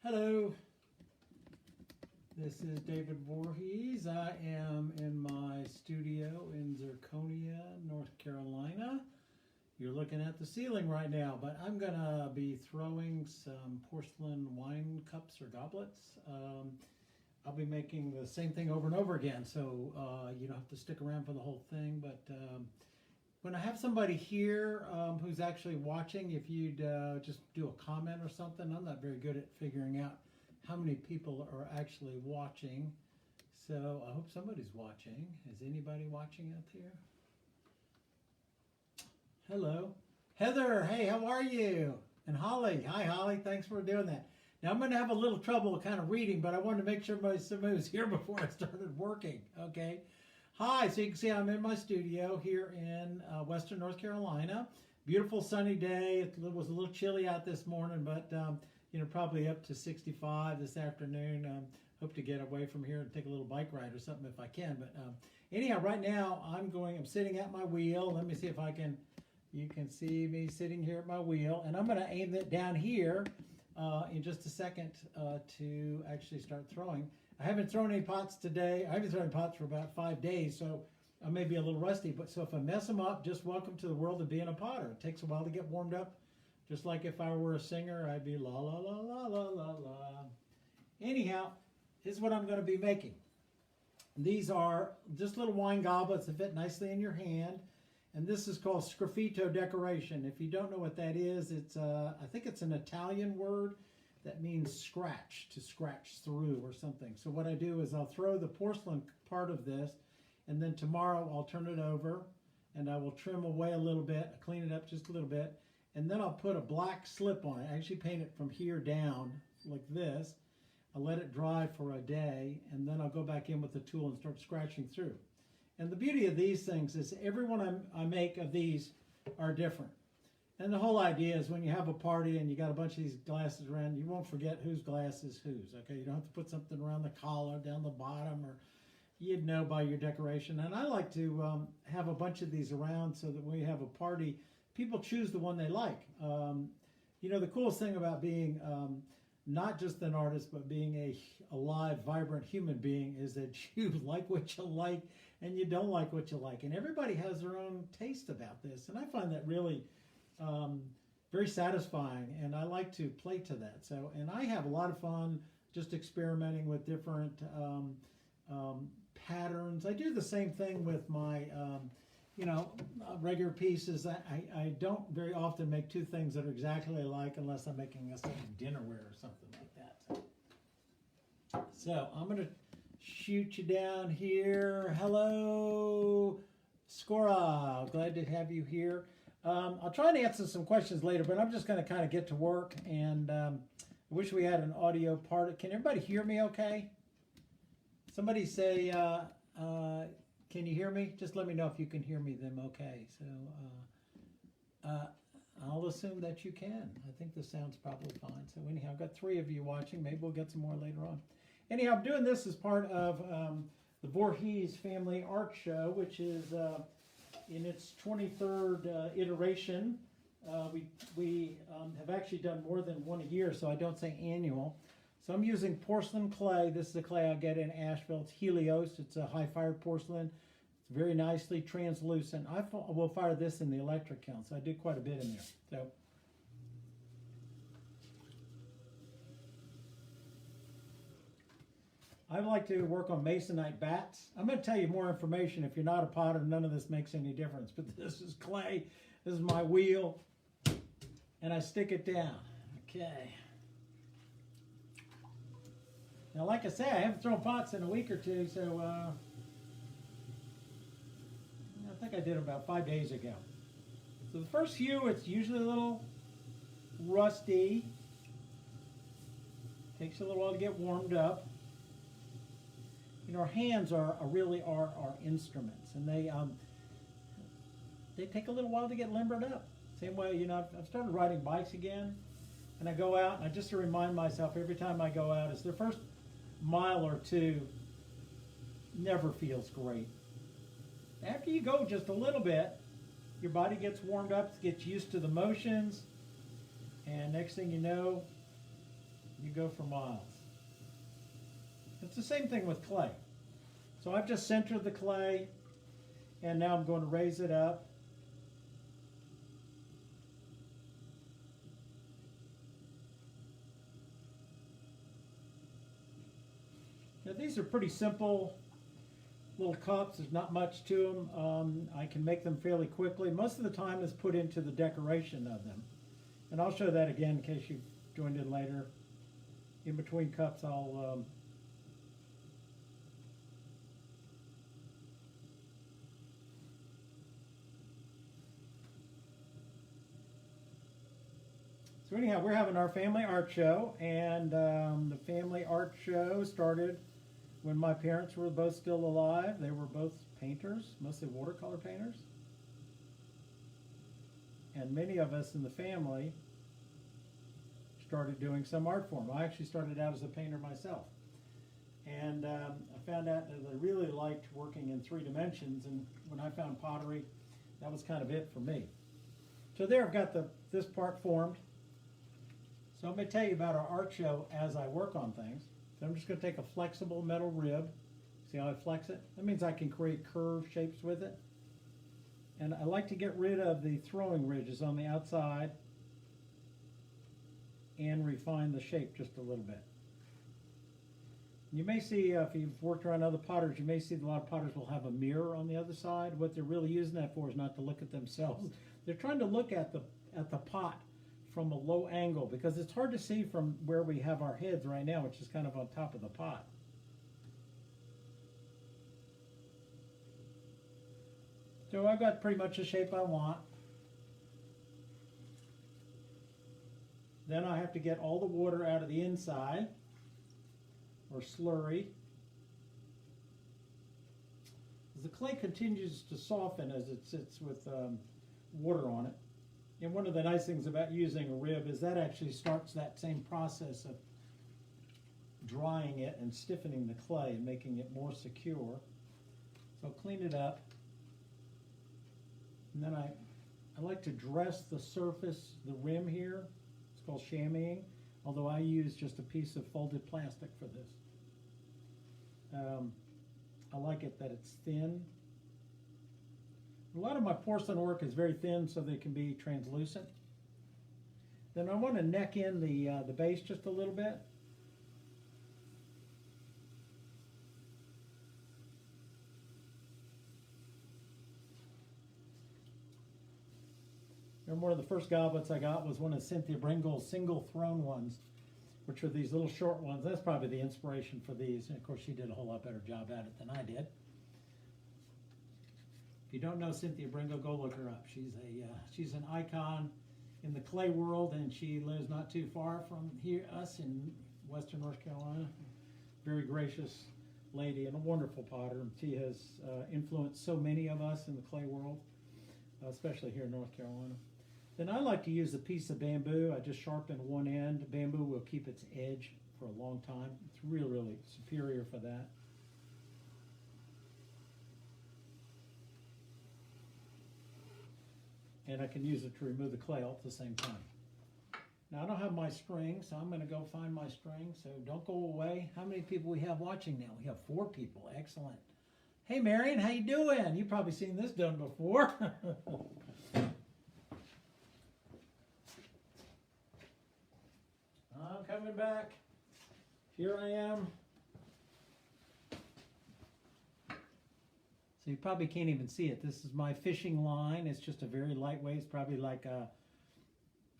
Hello, this is David Voorhees. I am in my studio in Zirconia, North Carolina. You're looking at the ceiling right now, but I'm gonna be throwing some porcelain wine cups or goblets. I'll be making the same thing over and over again, so you don't have to stick around for the whole thing, but when I have somebody here who's actually watching, if you'd just do a comment or something. I'm not very good at figuring out how many people are actually watching. So I hope somebody's watching. Is anybody watching out there? Hello. Heather, hey, how are you? And Holly, hi Holly, thanks for doing that. Now I'm going to have a little trouble kind of reading, but I wanted to make sure somebody was here before I started working, okay? Hi, so you can see I'm in my studio here in Western North Carolina. Beautiful sunny day. It was a little chilly out this morning, but you know, probably up to 65 this afternoon. Hope to get away from here and take a little bike ride or something if I can. But anyhow, right now I'm sitting at my wheel. Let me see if you can see me sitting here at my wheel, and I'm going to aim it down here in just a second to actually start throwing. I haven't thrown any pots today. I haven't thrown any pots for about 5 days, so I may be a little rusty. But so if I mess them up, just welcome to the world of being a potter. It takes a while to get warmed up. Just like if I were a singer, I'd be la la la la la la la. Anyhow, here's what I'm going to be making. These are just little wine goblets that fit nicely in your hand. And this is called sgraffito decoration. If you don't know what that is, it's I think it's an Italian word that means scratch, to scratch through or something. So what I do is I'll throw the porcelain part of this, and then tomorrow I'll turn it over and I will trim away a little bit, clean it up just a little bit, and then I'll put a black slip on it. I actually paint it from here down like this. I'll let it dry for a day, and then I'll go back in with the tool and start scratching through. And the beauty of these things is every one I make of these are different. And the whole idea is when you have a party and you got a bunch of these glasses around, you won't forget whose glass is whose, okay? You don't have to put something around the collar, down the bottom, or you'd know by your decoration. And I like to have a bunch of these around so that when you have a party, people choose the one they like. You know, the coolest thing about being not just an artist, but being a alive, vibrant human being is that you like what you like and you don't like what you like. And everybody has their own taste about this. And I find that really very satisfying, and I like to play to that. So, and I have a lot of fun just experimenting with different patterns. I do the same thing with my, you know, regular pieces. I don't very often make two things that are exactly alike unless I'm making a certain dinnerware or something like that. So I'm going to shoot you down here. Hello, Scora. Glad to have you here. I'll try and answer some questions later, but I'm just going to kind of get to work, and I wish we had an audio part. Can everybody hear me okay? Somebody say, can you hear me? Just let me know if you can hear me then, okay. So I'll assume that you can. I think this sounds probably fine. So anyhow, I've got 3 of you watching. Maybe we'll get some more later on. Anyhow, I'm doing this as part of the Voorhees Family Art Show, which is in its 23rd iteration. We have actually done more than one a year, so I don't say annual. So I'm using porcelain clay. This is the clay I get in Asheville. It's Helios. It's a high-fired porcelain. It's very nicely translucent. I will fire this in the electric kiln, so I did quite a bit in there. So I like to work on masonite bats. I'm going to tell you more information. If you're not a potter, none of this makes any difference. But this is clay. This is my wheel. And I stick it down. Okay. Now, like I say, I haven't thrown pots in a week or two, so I think I did about 5 days ago. So the first few, it's usually a little rusty. Takes a little while to get warmed up. You know, our hands really are our instruments, and they take a little while to get limbered up. Same way, you know, I've started riding bikes again, and I go out, and I just to remind myself every time I go out, is the first mile or two never feels great. After you go just a little bit, your body gets warmed up, gets used to the motions, and next thing you know, You go for miles. It's the same thing with clay. So I've just centered the clay, and now I'm going to raise it up. Now these are pretty simple little cups. There's not much to them. I can make them fairly quickly. Most of the time is put into the decoration of them. And I'll show that again in case you've joined in later. In between cups, I'll So anyhow, we're having our family art show, and the family art show started when my parents were both still alive. They were both painters, mostly watercolor painters. And many of us in the family started doing some art form. I actually started out as a painter myself. And I found out that I really liked working in 3 dimensions, and when I found pottery, that was kind of it for me. So there I've got this part formed. So I'm going to tell you about our art show as I work on things. So I'm just going to take a flexible metal rib. See how I flex it? That means I can create curved shapes with it. And I like to get rid of the throwing ridges on the outside and refine the shape just a little bit. You may see, if you've worked around other potters, you may see that a lot of potters will have a mirror on the other side. What they're really using that for is not to look at themselves. They're trying to look at the pot from a low angle, because it's hard to see from where we have our heads right now, which is kind of on top of the pot. So I've got pretty much the shape I want. Then I have to get all the water out of the inside, or slurry. The clay continues to soften as it sits with water on it. And one of the nice things about using a rib is that actually starts that same process of drying it and stiffening the clay and making it more secure. So I'll clean it up. And then I like to dress the surface, the rim here. It's called chamoising, although I use just a piece of folded plastic for this. I like it that it's thin. A lot of my porcelain work is very thin so they can be translucent. Then I want to neck in the base just a little bit. Remember, one of the first goblets I got was one of Cynthia Bringle's single throne ones, which are these little short ones. That's probably the inspiration for these. And of course, she did a whole lot better job at it than I did. If you don't know Cynthia Bringle, go look her up. She's an icon in the clay world, and she lives not too far from us in western North Carolina. Very gracious lady and a wonderful potter. She has influenced so many of us in the clay world, especially here in North Carolina. Then I like to use a piece of bamboo. I just sharpen one end. Bamboo will keep its edge for a long time. It's really, really superior for that. And I can use it to remove the clay all at the same time. Now I don't have my string, so I'm going to go find my string. So don't go away. How many people we have watching now? We have 4 people. Excellent. Hey Marion, how you doing? You've probably seen this done before. I'm coming back. Here I am. So you probably can't even see it. This is my fishing line. It's just a very lightweight. It's probably like a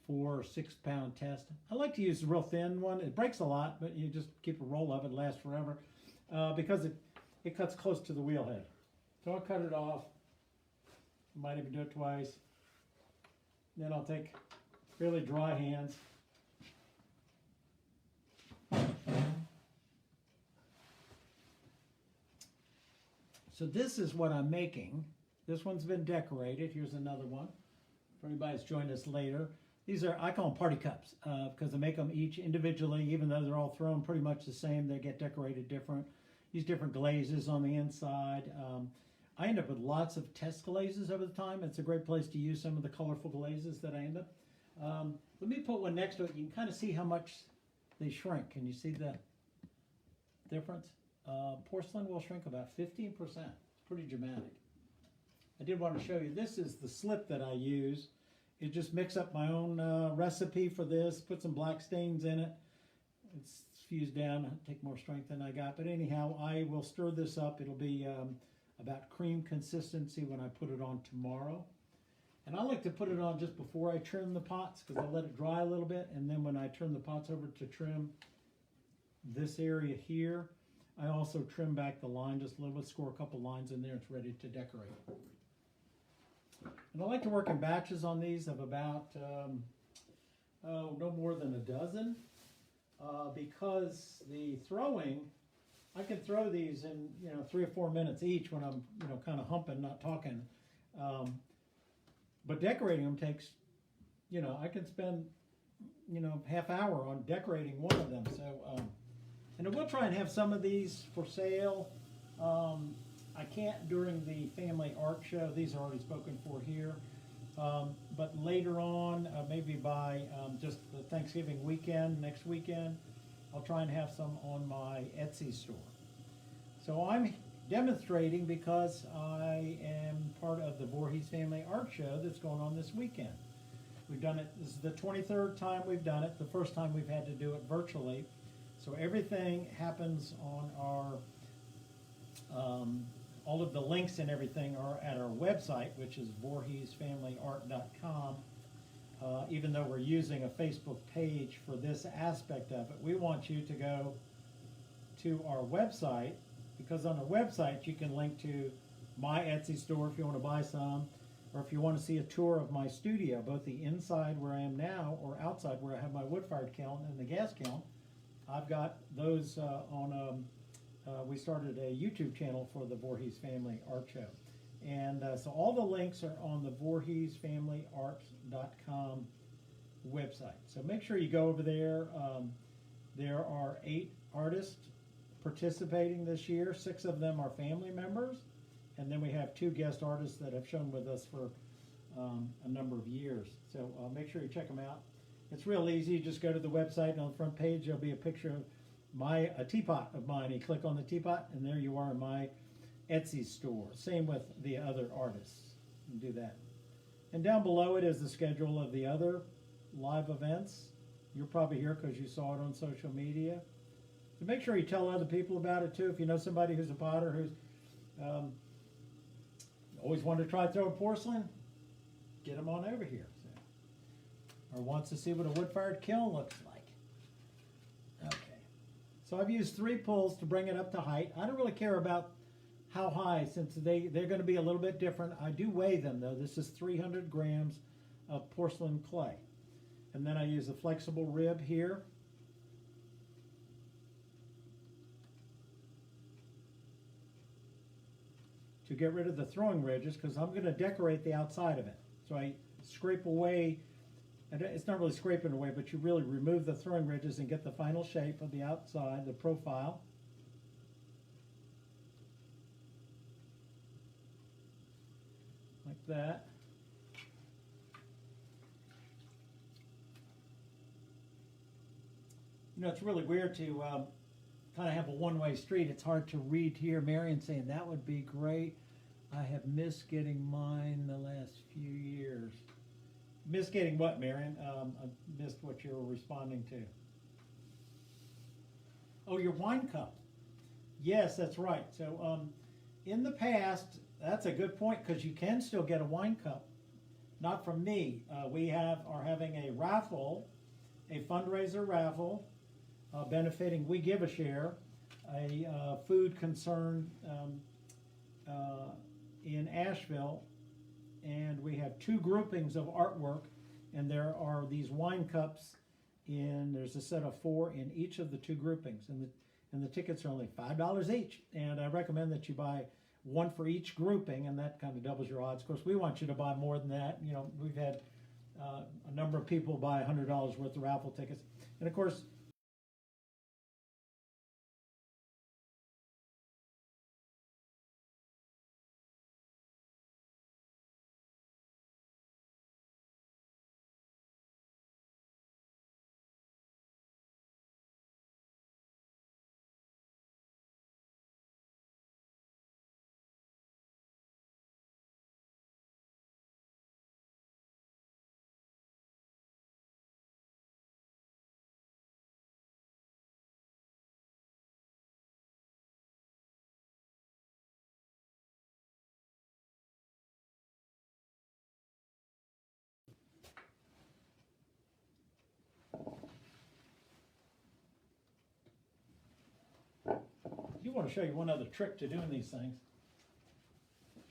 4 or 6 pound test. I like to use a real thin one. It breaks a lot, but you just keep a roll of it. It lasts forever because it cuts close to the wheel head. So I'll cut it off. Might even do it twice. Then I'll take fairly dry hands. So this is what I'm making. This one's been decorated. Here's another one for anybody that's joined us later. These are, I call them party cups because I make them each individually, even though they're all thrown pretty much the same. They get decorated different. Use different glazes on the inside. I end up with lots of test glazes over the time. It's a great place to use some of the colorful glazes that I end up. Let me put one next to it. You can kind of see how much they shrink. Can you see the difference? Porcelain will shrink about 15%. It's pretty dramatic. I did want to show you, this is the slip that I use. It just mix up my own recipe for this, put some black stains in it. It's fused down, take more strength than I got. But anyhow, I will stir this up. It'll be about cream consistency when I put it on tomorrow. And I like to put it on just before I trim the pots because I let it dry a little bit. And then when I turn the pots over to trim this area here, I also trim back the line just a little bit, score a couple lines in there. It's ready to decorate. And I like to work in batches on these of about no more than a dozen because the throwing, I can throw these in 3 or 4 minutes each when I'm kind of humping, not talking. But decorating them takes, I can spend half hour on decorating one of them. So and I will try and have some of these for sale. I can't during the family art show. These are already spoken for here. But later on, maybe by just the Thanksgiving weekend, next weekend, I'll try and have some on my Etsy store. So I'm demonstrating because I am part of the Voorhees Family Art Show that's going on this weekend. We've done it, this is the 23rd time we've done it, the first time we've had to do it virtually. So everything happens on our all of the links and everything are at our website, which is VoorheesFamilyArt.com. Even though we're using a Facebook page for this aspect of it, we want you to go to our website because on our website you can link to my Etsy store if you want to buy some, or if you want to see a tour of my studio, both the inside where I am now or outside where I have my wood-fired kiln and the gas kiln. I've got those on we started a YouTube channel for the Voorhees Family Art Show. And so all the links are on the VoorheesFamilyArt.com website. So make sure you go over there. There are 8 artists participating this year. 6 of them are family members. And then we have 2 guest artists that have shown with us for a number of years. So make sure you check them out. It's real easy. You just go to the website, and on the front page there'll be a picture of a teapot of mine. You click on the teapot, and there you are in my Etsy store. Same with the other artists. You can do that. And down below it is the schedule of the other live events. You're probably here because you saw it on social media. So make sure you tell other people about it too. If you know somebody who's a potter who's always wanted to try throwing porcelain, get them on over here. So, or wants to see what a wood-fired kiln looks like. Okay. So I've used 3 pulls to bring it up to height. I don't really care about how high since they're going to be a little bit different. I do weigh them though. This is 300 grams of porcelain clay. And then I use a flexible rib here. To get rid of the throwing ridges because I'm going to decorate the outside of it. So I scrape away, and it's not really scraping away, but you really remove the throwing ridges and get the final shape of the outside, the profile. Like that. It's really weird to kind of have a one-way street. It's hard to read here. Marion saying, that would be great. I have missed getting mine the last few years. Missed getting what, Marion? I missed what you were responding to. Oh, your wine cup. Yes, that's right. So in the past, that's a good point because you can still get a wine cup. Not from me. We are having a raffle, a fundraiser raffle, benefiting We Give a Share, a food concern in Asheville, and we have 2 groupings of artwork, and there are these wine cups there's a set of 4 in each of the 2 groupings, and the tickets are only $5 each, and I recommend that you buy 1 for each grouping, and that kind of doubles your odds. Of course, we want you to buy more than that. We've had a number of people buy $100 worth of raffle tickets, and of course, want to show you one other trick to doing these things.